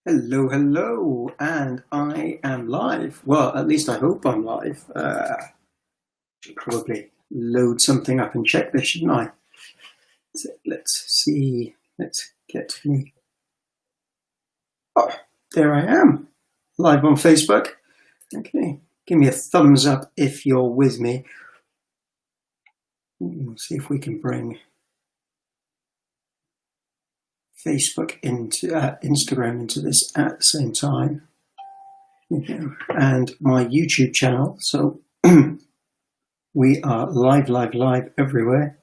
Hello, hello, and I am live. Well, at least I hope I'm live. Should probably load something up and check this, shouldn't I? So let's see. Let's get to me. Oh, there I am, live on Facebook. Okay, give me a thumbs up if you're with me. Let's see if we can bring Facebook into Instagram into this at the same time. And my YouTube channel. So we are live everywhere.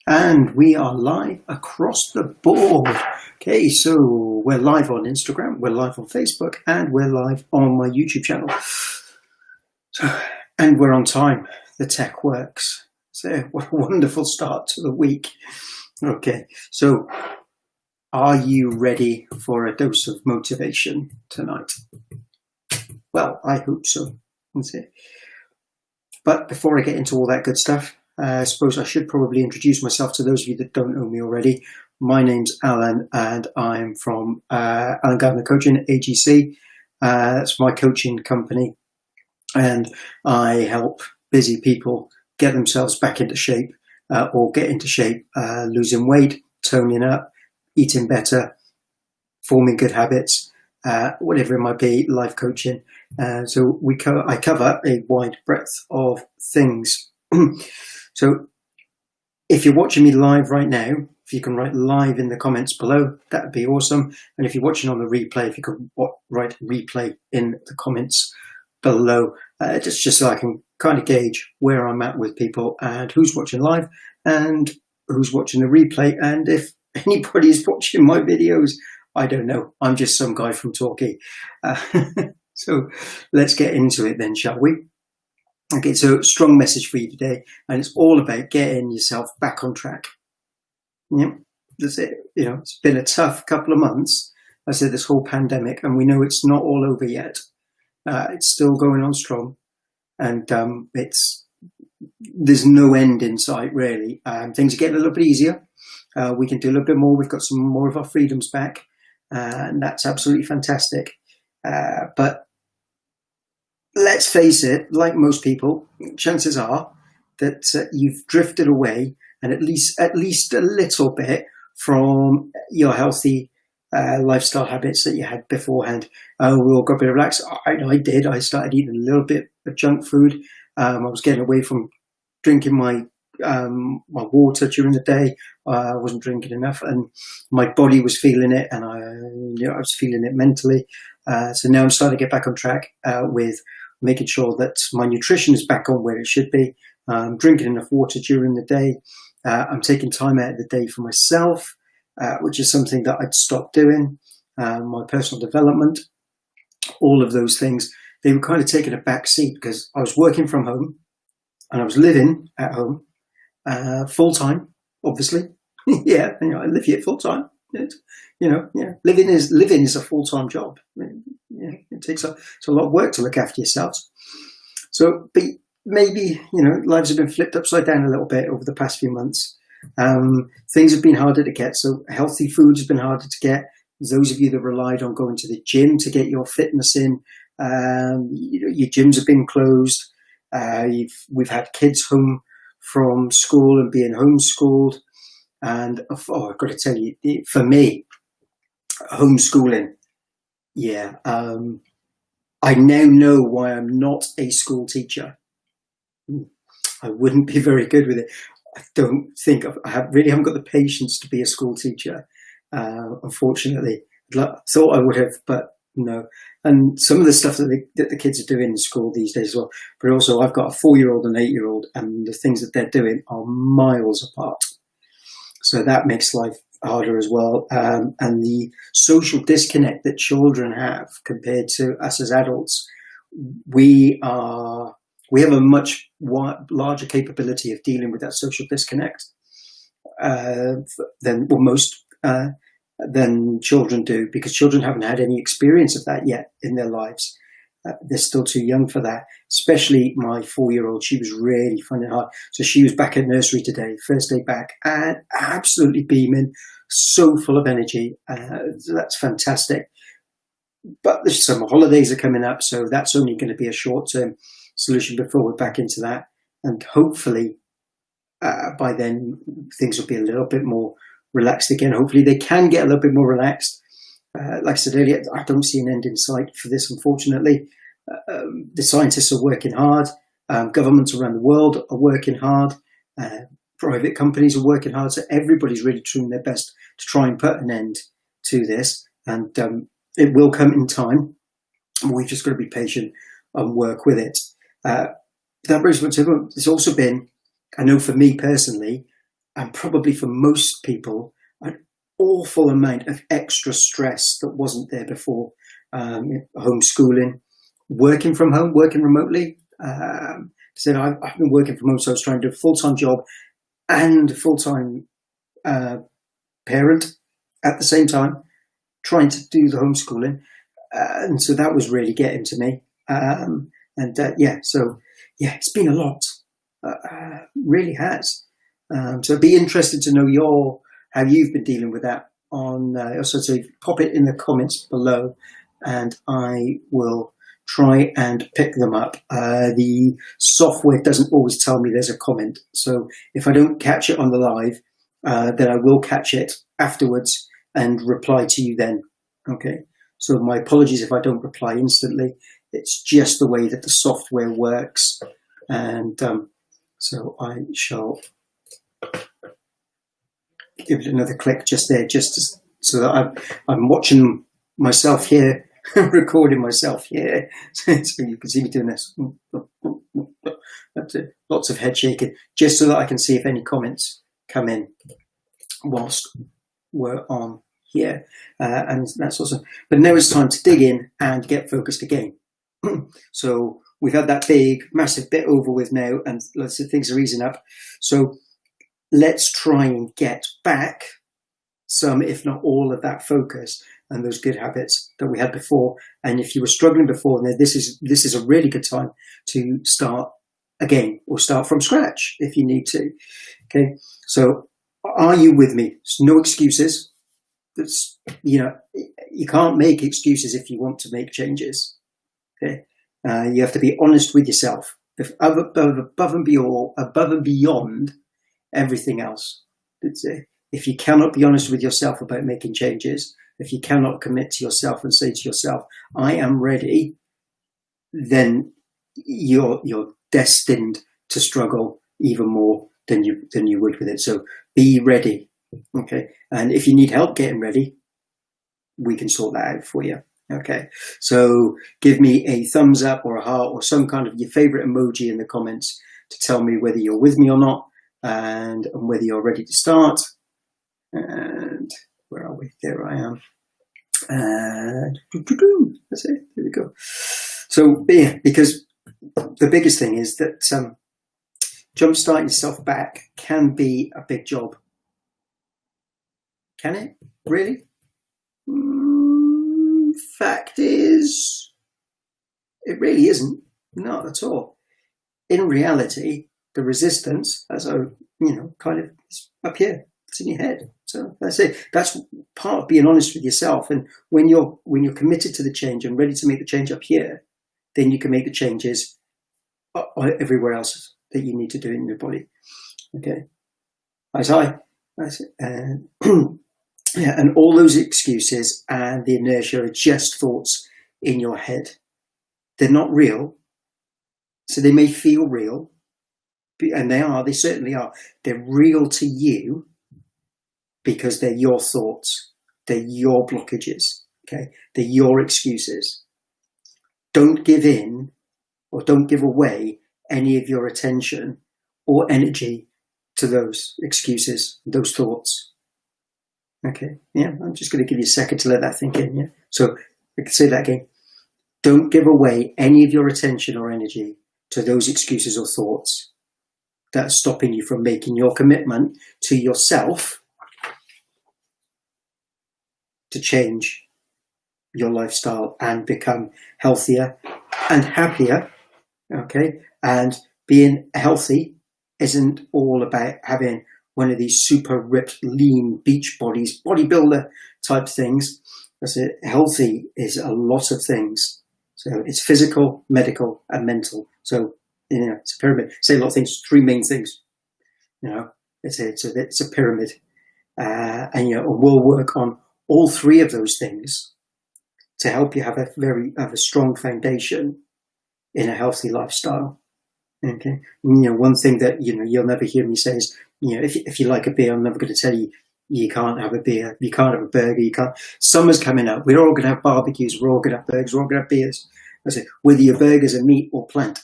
And we are live across the board. Okay, so we're live on Instagram, we're live on Facebook, and we're live on my YouTube channel. And we're on time. The tech works. So what a wonderful start to the week. Okay, so are you ready for a dose of motivation tonight? Well, I hope so. That's it. But before I get into all that good stuff, I suppose I should probably introduce myself to those of you that don't know me already. My name's Alan, and I'm from Alangardinercoaching, AGC. That's my coaching company, and I help busy people get themselves back into shape, or get into shape, losing weight, toning up, eating better, forming good habits, whatever it might be, life coaching. So I cover a wide breadth of things. So if you're watching me live right now, if you can write live in the comments below, that would be awesome. And if you're watching on the replay, if you could write replay in the comments below, just so I can kind of gauge where I'm at with people and who's watching live and who's watching the replay. And if anybody's watching my videos, I don't know. I'm just some guy from Torquay. So let's get into it then, shall we? Okay, so strong message for you today, and it's all about getting yourself back on track. Yep, that's it. It's been a tough couple of months. I said this whole pandemic, and we know it's not all over yet. It's still going on strong, and there's no end in sight, really. Things are getting a little bit easier. We can do a little bit more. We've got some more of our freedoms back, and that's absolutely fantastic. But let's face it, like most people, chances are that you've drifted away, and at least a little bit, from your healthy lifestyle habits that you had beforehand. We all got a bit relaxed. I did. I started eating a little bit of junk food. I was getting away from drinking my water during the day. I wasn't drinking enough, and my body was feeling it, and I was feeling it mentally. So now I'm starting to get back on track with making sure that my nutrition is back on where it should be. I'm drinking enough water during the day. I'm taking time out of the day for myself, which is something that I'd stopped doing. My personal development, all of those things, they were kind of taking a back seat because I was working from home and I was living at home full time, obviously. Yeah, I live here full time. Living is a full-time job. It's a lot of work to look after yourself. So, but maybe, lives have been flipped upside down a little bit over the past few months. Things have been harder to get. So healthy food has been harder to get. Those of you that relied on going to the gym to get your fitness in, your gyms have been closed. We've had kids home from school and being homeschooled. And I've got to tell you, for me, homeschooling, I now know why I'm not a school teacher. I wouldn't be very good with it. I don't think really haven't got the patience to be a school teacher. Unfortunately, I thought I would have, but no. And some of the stuff that the kids are doing in school these days as well. But also, I've got a 4-year-old and 8-year-old, and the things that they're doing are miles apart. So that makes life harder as well. And the social disconnect that children have compared to us as adults, we have a much larger capability of dealing with that social disconnect than most than children do, because children haven't had any experience of that yet in their lives. They're still too young for that, especially my 4-year-old. She was really finding it hard. So she was back at nursery today, first day back, and absolutely beaming, so full of energy. So that's fantastic. But the summer holidays are coming up, so that's only going to be a short-term solution before we're back into that. And hopefully by then things will be a little bit more relaxed again. Hopefully they can get a little bit more relaxed. Like I said earlier, I don't see an end in sight for this, unfortunately. The scientists are working hard. Governments around the world are working hard. Private companies are working hard. So everybody's really doing their best to try and put an end to this. And it will come in time. We've just got to be patient and work with it. That brings me to, it's also been, I know for me personally, and probably for most people, an awful amount of extra stress that wasn't there before. Homeschooling, working from home, working remotely. So I've been working from home, so I was trying to do a full-time job and a full-time parent at the same time, trying to do the homeschooling. And so that was really getting to me. It's been a lot. Really has. So it'd be interested to know how you've been dealing with that. So pop it in the comments below, and I will try and pick them up. The software doesn't always tell me there's a comment, so if I don't catch it on the live, then I will catch it afterwards and reply to you then. Okay. So my apologies if I don't reply instantly. It's just the way that the software works, and so I shall give it another click just there, so that I'm watching myself here, recording myself here, so you can see me doing this. That's it. Lots of head shaking, just so that I can see if any comments come in whilst we're on here, and that's awesome. But now it's time to dig in and get focused again. So we've had that big, massive bit over with now, and lots of things are easing up. So let's try and get back some, if not all, of that focus and those good habits that we had before. And if you were struggling before, then this is a really good time to start again, or start from scratch if you need to. Okay, so are you with me? There's no excuses. You can't make excuses if you want to make changes. Okay, you have to be honest with yourself, above and beyond everything else. If you cannot be honest with yourself about making changes, if you cannot commit to yourself and say to yourself, "I am ready," then you're destined to struggle even more than you would with it. So be ready, okay? And if you need help getting ready, we can sort that out for you. Okay, so give me a thumbs up or a heart or some kind of your favorite emoji in the comments to tell me whether you're with me or not, and whether you're ready to start. And where are we? There I am. And that's it. There we go. So yeah, because the biggest thing is that jumpstarting yourself back can be a big job. Can it? Really? Fact is, it really isn't. Not at all. In reality, the resistance, as I, kind of is up here. It's in your head. So that's it. That's part of being honest with yourself. And when you're committed to the change and ready to make the change up here, then you can make the changes everywhere else that you need to do in your body. Okay. That's it. And yeah, and all those excuses and the inertia are just thoughts in your head. They're not real. So they may feel real, and they certainly are. They're real to you because they're your thoughts. They're your blockages. Okay. They're your excuses. Don't give in or don't give away any of your attention or energy to those excuses, those thoughts. Okay, yeah, I'm just going to give you a second to let that think in. Yeah, so I can say that again. Don't give away any of your attention or energy to those excuses or thoughts that are stopping you from making your commitment to yourself to change your lifestyle and become healthier and happier. Okay. And being healthy isn't all about having one of these super ripped, lean beach bodies, bodybuilder type things. That's it. Healthy is a lot of things. So it's physical, medical, and mental. So, it's a pyramid. Say a lot of things, three main things. It's a pyramid. And we'll work on all three of those things to help you have a strong foundation in a healthy lifestyle. Okay. One thing that you'll never hear me say is, if you like a beer, I'm never going to tell you you can't have a beer, you can't have a burger, you can't. Summer's coming up. We're all going to have barbecues. We're all going to have burgers. We're all going to have beers. I say, whether your burgers are meat or plant,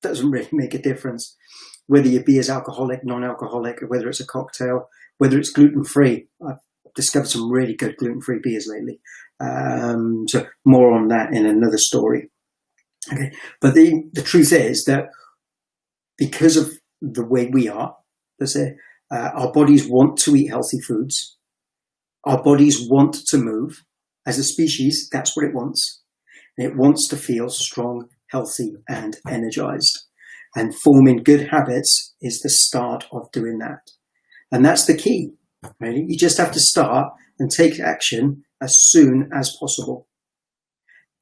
doesn't really make a difference. Whether your beer is alcoholic, non-alcoholic, or whether it's a cocktail, whether it's gluten-free. I've discovered some really good gluten-free beers lately. So more on that in another story. Okay, but the truth is that because of the way we are, our bodies want to eat healthy foods. Our bodies want to move. As a species, that's what it wants. And it wants to feel strong, healthy, and energized. And forming good habits is the start of doing that. And that's the key, really. You just have to start and take action as soon as possible.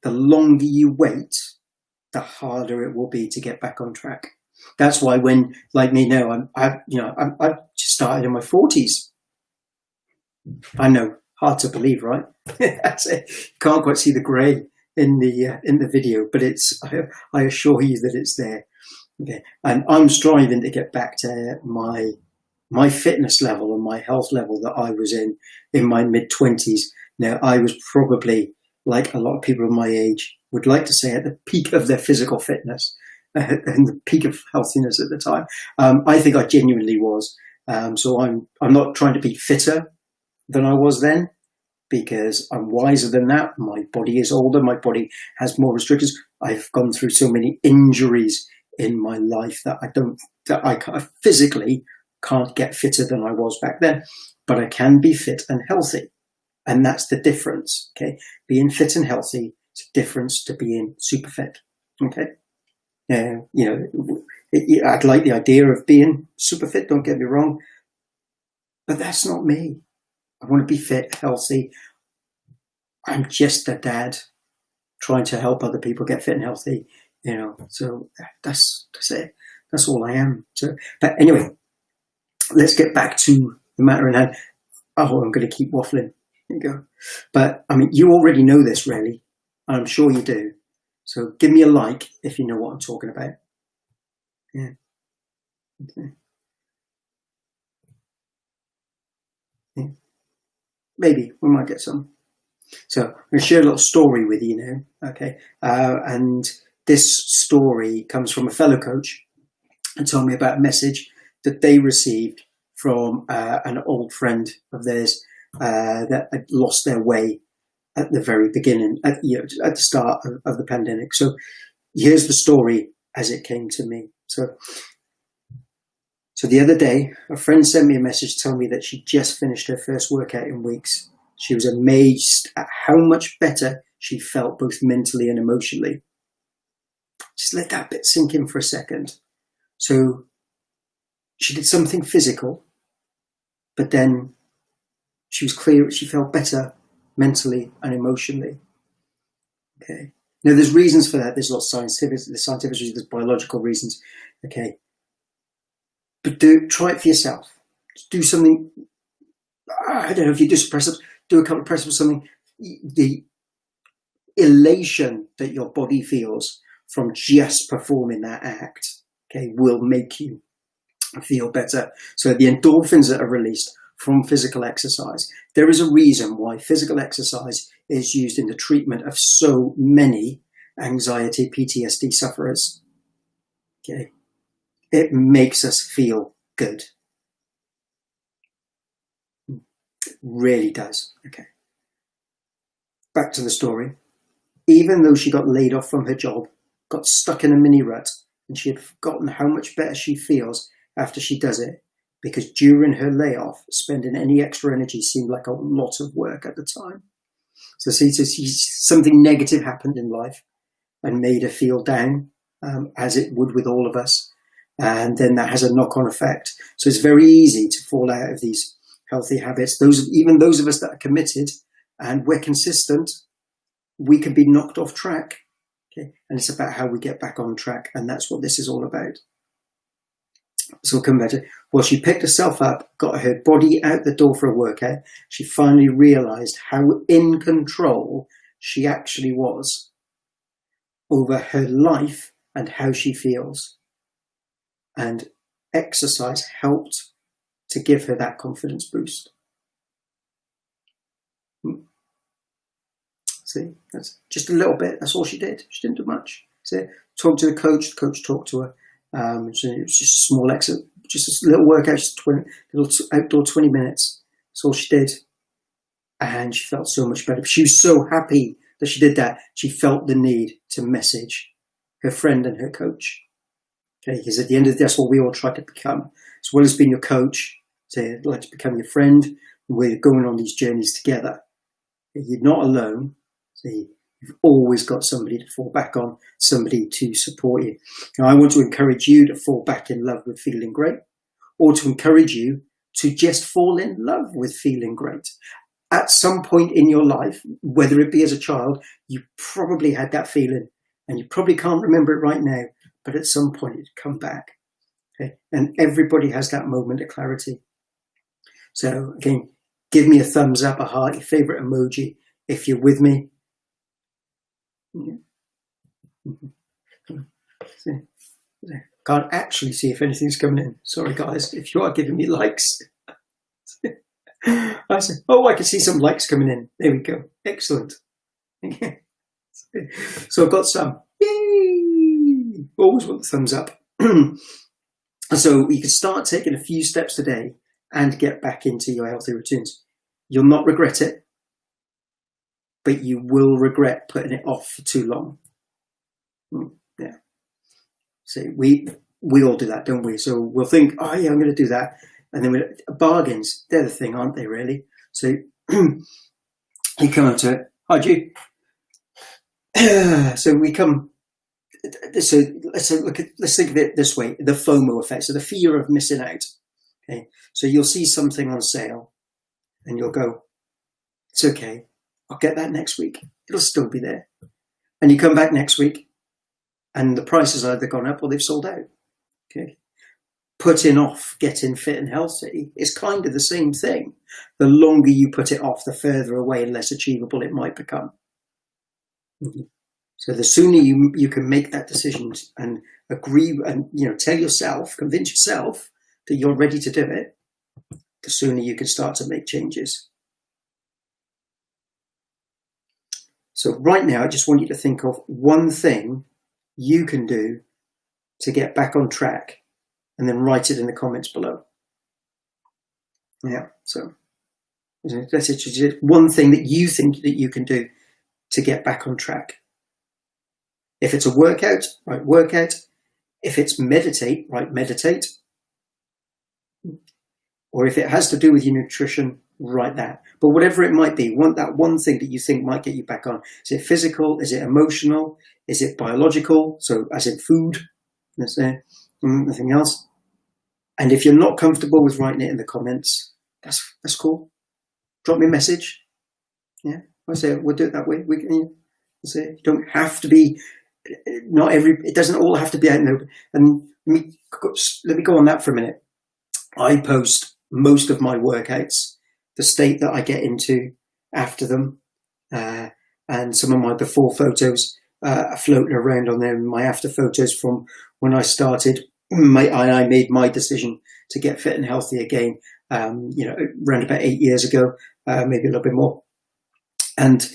The longer you wait, the harder it will be to get back on track. That's why when, like me now, I just started in my 40s. I know, hard to believe, right? That's it. You can't quite see the grey in the video, but I assure you that it's there. Okay, and I'm striving to get back to my fitness level and my health level that I was in my mid-20s. Now, I was probably, like a lot of people of my age would like to say, at the peak of their physical fitness and the peak of healthiness at the time. I think I genuinely was. So I'm not trying to be fitter than I was then, because I'm wiser than that. My body is older. My body has more restrictions. I've gone through so many injuries in my life that I physically can't get fitter than I was back then, but I can be fit and healthy. And that's the difference. Okay. Being fit and healthy is a difference to being super fit. Okay. I'd like the idea of being super fit. Don't get me wrong, but that's not me. I want to be fit, healthy. I'm just a dad trying to help other people get fit and healthy. So that's it. That's all I am. So, but anyway, let's get back to the matter in hand. Oh, I'm going to keep waffling. There you go. But I mean, you already know this, really. I'm sure you do. So give me a like if you know what I'm talking about. Yeah. Okay. Yeah. Maybe we might get some. So I'm going to share a little story with you now. Okay. And this story comes from a fellow coach and told me about a message that they received from an old friend of theirs that had lost their way at the very beginning, at the start of the pandemic. So here's the story as it came to me. So the other day, a friend sent me a message telling me that she just finished her first workout in weeks. She was amazed at how much better she felt, both mentally and emotionally. Just let that bit sink in for a second. So she did something physical, but then she was clear, she felt better mentally and emotionally. Okay. Now there's reasons for that. There's lots of scientific reasons, there's biological reasons. Okay. But try it for yourself. Do something. I don't know if you do some press-ups, do a couple of press-ups or something. The elation that your body feels from just performing that act, okay, will make you feel better. So the endorphins that are released from physical exercise, there is a reason why physical exercise is used in the treatment of so many anxiety, PTSD sufferers. Okay. It makes us feel good. It really does. Okay. Back to the story. Even though she got laid off from her job, got stuck in a mini rut, and she had forgotten how much better she feels after she does it, because during her layoff, spending any extra energy seemed like a lot of work at the time. So something negative happened in life and made her feel down, as it would with all of us. And then that has a knock-on effect. So it's very easy to fall out of these healthy habits. Even those of us that are committed and we're consistent, we can be knocked off track. Okay? And it's about how we get back on track. And that's what this is all about. So we'll come back to, well, she picked herself up, got her body out the door for a workout. She finally realized how in control she actually was over her life and how she feels. And exercise helped to give her that confidence boost. See, that's just a little bit. That's all she did. She didn't do much. See, talked to the coach talked to her. So it was just a small exit, just a little workout, just little outdoor 20 minutes. That's all she did. And she felt so much better. She was so happy that she did that. She felt the need to message her friend and her coach. Okay, because at the end of the day, that's what we all try to become. As well as being your coach, say, I'd like to become your friend. We're going on these journeys together. You're not alone. See, you've always got somebody to fall back on, somebody to support you. Now, I want to encourage you to fall back in love with feeling great, or to encourage you to just fall in love with feeling great. At some point in your life, whether it be as a child, you probably had that feeling, and you probably can't remember it right now, but at some point it'd come back. Okay? And everybody has that moment of clarity. So again, give me a thumbs up, a heart, your favorite emoji, if you're with me. Can't actually see if anything's coming in. Sorry guys, if you are giving me likes. I say, oh, I can see some likes coming in. There we go. Excellent. So I've got some. Yay! Always want the thumbs up. So you can start taking a few steps today and get back into your healthy routines. You'll not regret it, but you will regret putting it off for too long. Yeah. So we all do that, don't we? So we'll think, oh yeah, I'm going to do that. And then bargains, they're the thing, aren't they, really? So you come up to it. Hi, G. So we come. So let's think of it this way: the FOMO effect, so the fear of missing out. Okay, so you'll see something on sale, and you'll go, "It's okay, I'll get that next week. It'll still be there." And you come back next week, and the price has either gone up or they've sold out. Okay, putting off getting fit and healthy is kind of the same thing. The longer you put it off, the further away and less achievable it might become. So the sooner you can make that decision and agree and tell yourself, convince yourself that you're ready to do it, the sooner you can start to make changes. So right now, I just want you to think of one thing you can do to get back on track, and then write it in the comments below. Yeah, so that's it. Just one thing that you think that you can do to get back on track. If it's a workout, right, workout. If it's meditate, right, meditate. Or if it has to do with your nutrition, write that. But whatever it might be, want that one thing that you think might get you back on. Is it physical? Is it emotional? Is it biological? So as in food, that's there. Nothing else. And if you're not comfortable with writing it in the comments, that's cool. Drop me a message. Yeah, I say we'll do it that way. We can say you don't have to be. It doesn't all have to be out in the open. And let me go on that for a minute. I post most of my workouts, the state that I get into after them, and some of my before photos are floating around on there. My after photos from when I started. I made my decision to get fit and healthy again, around about 8 years ago, maybe a little bit more. And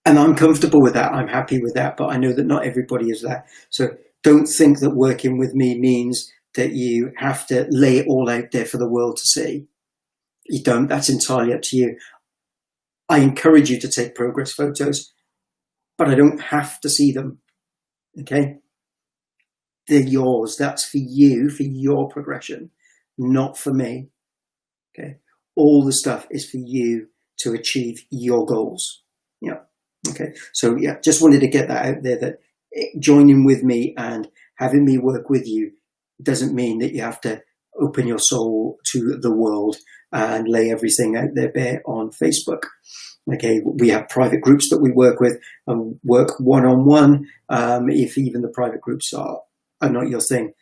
I'm comfortable with that. I'm happy with that, but I know that not everybody is that. So don't think that working with me means that you have to lay it all out there for the world to see. You don't. That's entirely up to you. I encourage you to take progress photos, but I don't have to see them. Okay? They're yours. That's for you, for your progression. not for me. Okay. All the stuff is for you to achieve your goals. Yeah. Okay. So yeah, just wanted to get that out there, that joining with me and having me work with you doesn't mean that you have to open your soul to the world and lay everything out there bare on Facebook. Okay, we have private groups that we work with and work one-on-one. If even the private groups are not your thing,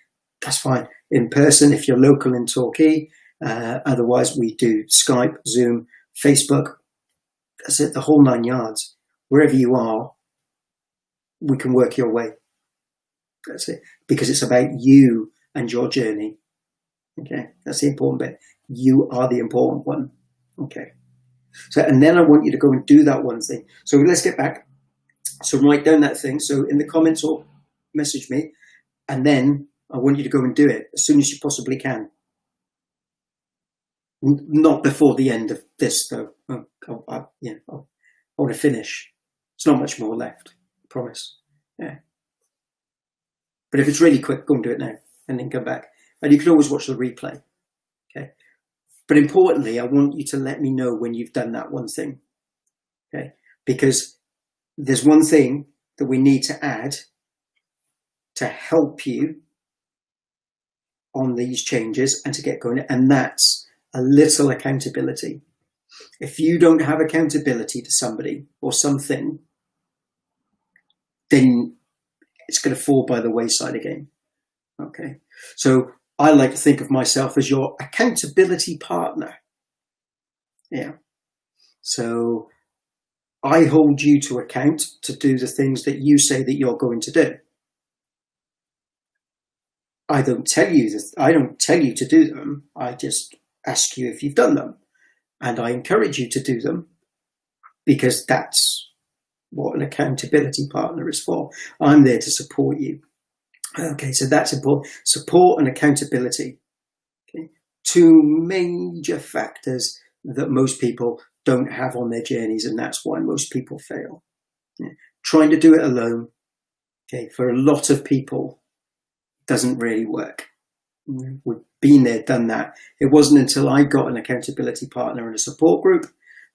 that's fine. In person, if you're local in Torquay, otherwise we do Skype, Zoom, Facebook. That's it, the whole 9 yards. Wherever you are, we can work your way. That's it, because it's about you and your journey. Okay, that's the important bit. You are the important one. Okay. So, and then I want you to go and do that one thing. So let's get back. So write down that thing. So in the comments or message me, and then I want you to go and do it as soon as you possibly can. Not before the end of this, though. I want to finish. There's not much more left. I promise. Yeah. But if it's really quick, go and do it now, and then come back. And you can always watch the replay. Okay. But importantly, I want you to let me know when you've done that one thing. Okay. Because there's one thing that we need to add to help you on these changes and to get going, and that's a little accountability. If you don't have accountability to somebody or something, then it's going to fall by the wayside again. Okay. So I like to think of myself as your accountability partner. Yeah. So I hold you to account to do the things that you say that you're going to do. I don't tell you to do them. I just ask you if you've done them. And I encourage you to do them, because that's what an accountability partner is for. I'm there to support you. Okay, so that's important. Support and accountability. Okay. Two major factors that most people don't have on their journeys, and that's why most people fail. Yeah. Trying to do it alone, okay, for a lot of people doesn't really work. We've been there, done that. It wasn't until I got an accountability partner and a support group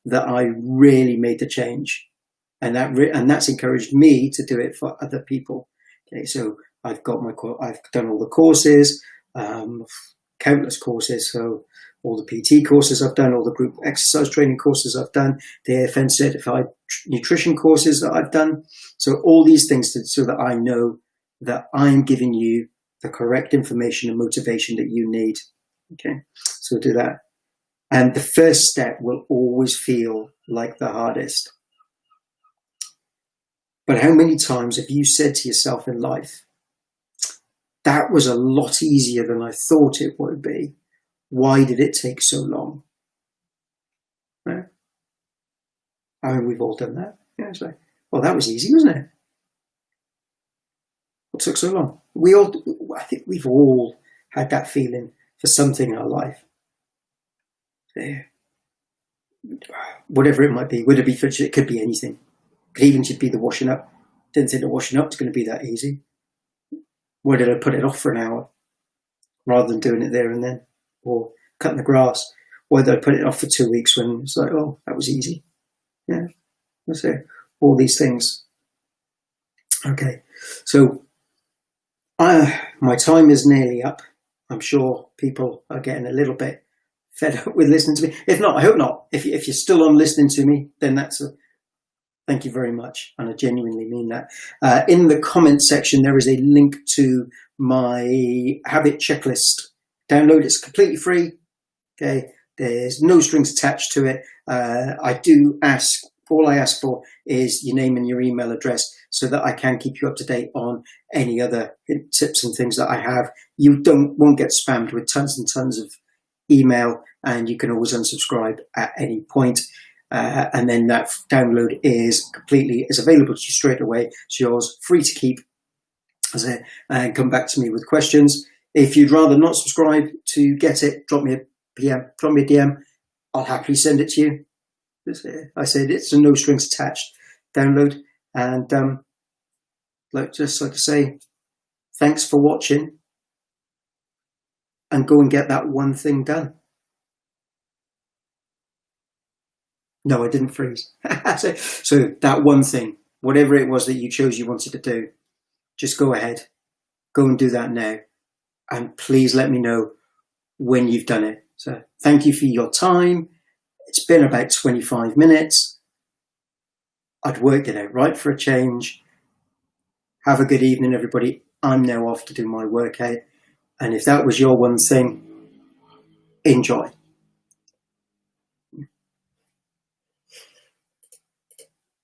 that I really made the change, and that's encouraged me to do it for other people. Okay, so I've done all the courses, countless courses. So all the PT courses I've done, all the group exercise training courses I've done, the AFN certified nutrition courses that I've done. So all these things so that I know that I'm giving you the correct information and motivation that you need. Okay, so do that. And the first step will always feel like the hardest. But how many times have you said to yourself in life, that was a lot easier than I thought it would be. Why did it take so long? Right? I mean, we've all done that. Yeah, it's like, well, that was easy, wasn't it? What took so long? I think we've all had that feeling for something in our life. Yeah. Whatever it might be. Would it be for, it could be anything. It could even just be the washing up. Didn't think the washing up was going to be that easy. Why did I put it off for an hour rather than doing it there and then? Or cutting the grass. Why did I put it off for 2 weeks when it's like, oh, that was easy? Yeah, that's it. All these things. Okay, so my time is nearly up. I'm sure people are getting a little bit fed up with listening to me. If not, I hope not. If you're still on listening to me, then thank you very much, and I genuinely mean that. In the comments section, there is a link to my habit checklist. Download it's completely free. Okay, there's no strings attached to it. All I ask for is your name and your email address so that I can keep you up to date on any other tips and things that I have. You won't get spammed with tons and tons of email, and you can always unsubscribe at any point. And then that download is available to you straight away. It's yours, free to keep. And come back to me with questions. If you'd rather not subscribe to get it, drop me a PM, drop me a DM. I'll happily send it to you. I said it's a no strings attached download. And just like to say, thanks for watching. and go and get that one thing done. No, I didn't freeze. So that one thing, whatever it was that you chose you wanted to do, just go ahead, go and do that now. And please let me know when you've done it. So thank you for your time. It's been about 25 minutes. I'd worked it out right for a change. Have a good evening, everybody. I'm now off to do my workout. And if that was your one thing, enjoy.